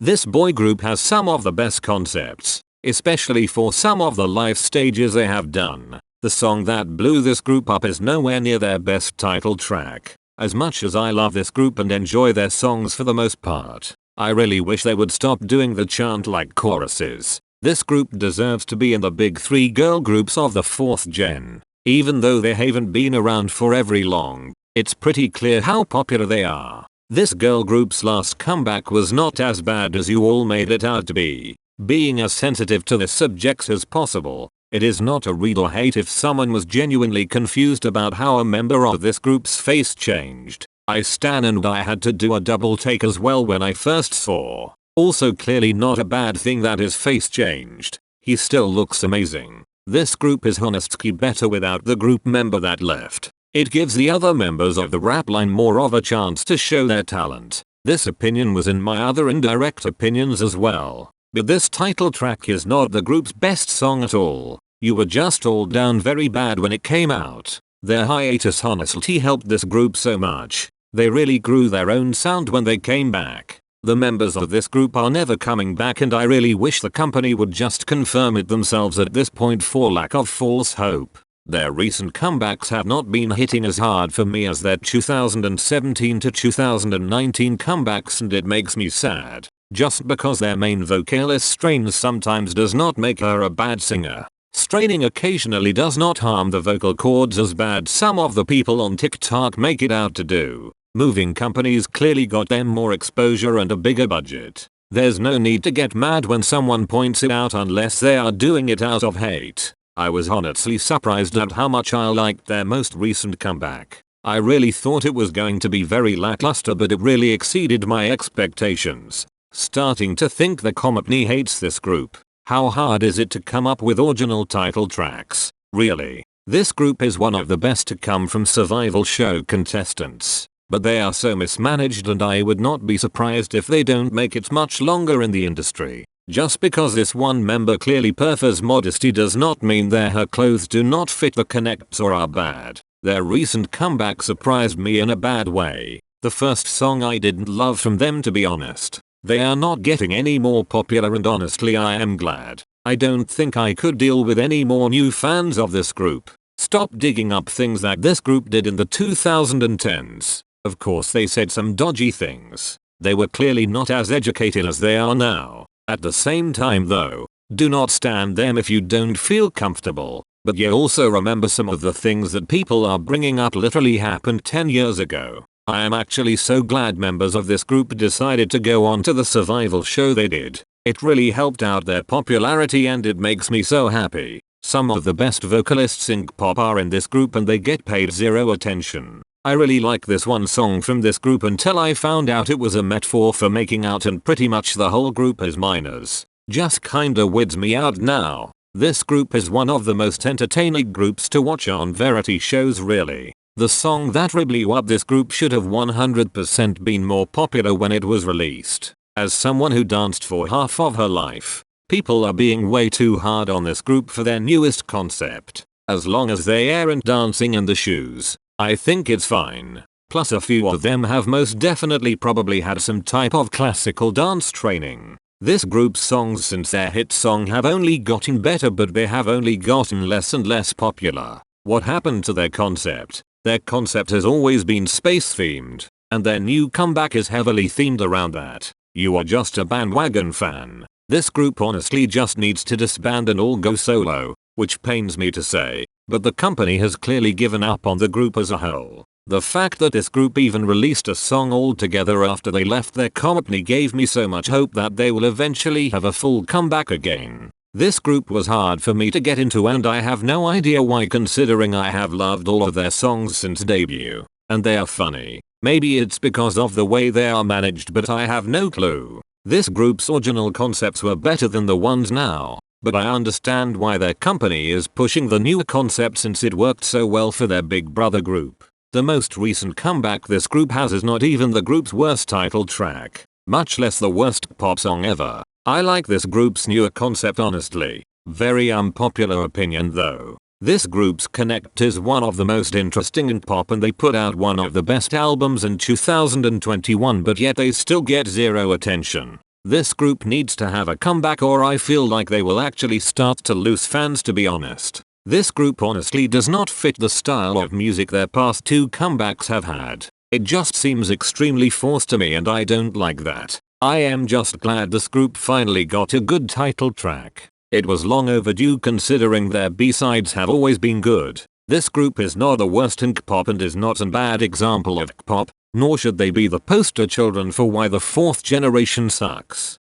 This boy group has some of the best concepts, especially for some of the live stages they have done. The song that blew this group up is nowhere near their best title track. As much as I love this group and enjoy their songs for the most part, I really wish they would stop doing the chant like choruses. This group deserves to be in the big 3 girl groups of the 4th gen. Even though they haven't been around for very long, it's pretty clear how popular they are. This girl group's last comeback was not as bad as you all made it out to be. Being as sensitive to this subject as possible, it is not a read or hate if someone was genuinely confused about how a member of this group's face changed. I stan and I had to do a double take as well when I first saw. Also clearly not a bad thing that his face changed. He still looks amazing. This group is honestly better without the group member that left. It gives the other members of the rap line more of a chance to show their talent. This opinion was in my other indirect opinions as well. But this title track is not the group's best song at all. You were just all down very bad when it came out. Their hiatus honestly helped this group so much. They really grew their own sound when they came back. The members of this group are never coming back and I really wish the company would just confirm it themselves at this point for lack of false hope. Their recent comebacks have not been hitting as hard for me as their 2017 to 2019 comebacks and it makes me sad. Just because their main vocalist strains sometimes does not make her a bad singer. Straining occasionally does not harm the vocal cords as bad some of the people on TikTok make it out to do. Moving companies clearly got them more exposure and a bigger budget. There's no need to get mad when someone points it out unless they are doing it out of hate. I was honestly surprised at how much I liked their most recent comeback. I really thought it was going to be very lackluster but it really exceeded my expectations. Starting to think the company hates this group. How hard is it to come up with original title tracks? Really? This group is one of the best to come from survival show contestants. But they are so mismanaged and I would not be surprised if they don't make it much longer in the industry. Just because this one member clearly prefers modesty does not mean her clothes do not fit the connects or are bad. Their recent comeback surprised me in a bad way. The first song I didn't love from them to be honest. They are not getting any more popular and honestly I am glad. I don't think I could deal with any more new fans of this group. Stop digging up things that this group did in the 2010s. Of course they said some dodgy things. They were clearly not as educated as they are now. At the same time though, do not stand them if you don't feel comfortable. But you also remember some of the things that people are bringing up literally happened 10 years ago. I am actually so glad members of this group decided to go on to the survival show they did. It really helped out their popularity and it makes me so happy. Some of the best vocalists in K-pop are in this group and they get paid zero attention. I really like this one song from this group until I found out it was a metaphor for making out and pretty much the whole group is minors. Just kinda weirds me out now. This group is one of the most entertaining groups to watch on variety shows really. The song that really blew up this group should have 100% been more popular when it was released. As someone who danced for half of her life, people are being way too hard on this group for their newest concept. As long as they aren't dancing in the shoes, I think it's fine. Plus a few of them have most definitely probably had some type of classical dance training. This group's songs since their hit song have only gotten better but they have only gotten less and less popular. What happened to their concept? Their concept has always been space themed, and their new comeback is heavily themed around that. You are just a bandwagon fan. This group honestly just needs to disband and all go solo, which pains me to say, but the company has clearly given up on the group as a whole. The fact that this group even released a song altogether after they left their company gave me so much hope that they will eventually have a full comeback again. This group was hard for me to get into and I have no idea why considering I have loved all of their songs since debut. And they are funny. Maybe it's because of the way they are managed but I have no clue. This group's original concepts were better than the ones now. But I understand why their company is pushing the newer concept since it worked so well for their big brother group. The most recent comeback this group has is not even the group's worst title track, much less the worst pop song ever. I like this group's newer concept honestly. Very unpopular opinion though. This group's Connect is one of the most interesting in pop and they put out one of the best albums in 2021 but yet they still get zero attention. This group needs to have a comeback or I feel like they will actually start to lose fans, to be honest. This group honestly does not fit the style of music their past 2 comebacks have had. It just seems extremely forced to me and I don't like that. I am just glad this group finally got a good title track. It was long overdue considering their B-sides have always been good. This group is not the worst in kpop and is not a bad example of kpop, nor should they be the poster children for why the 4th generation sucks.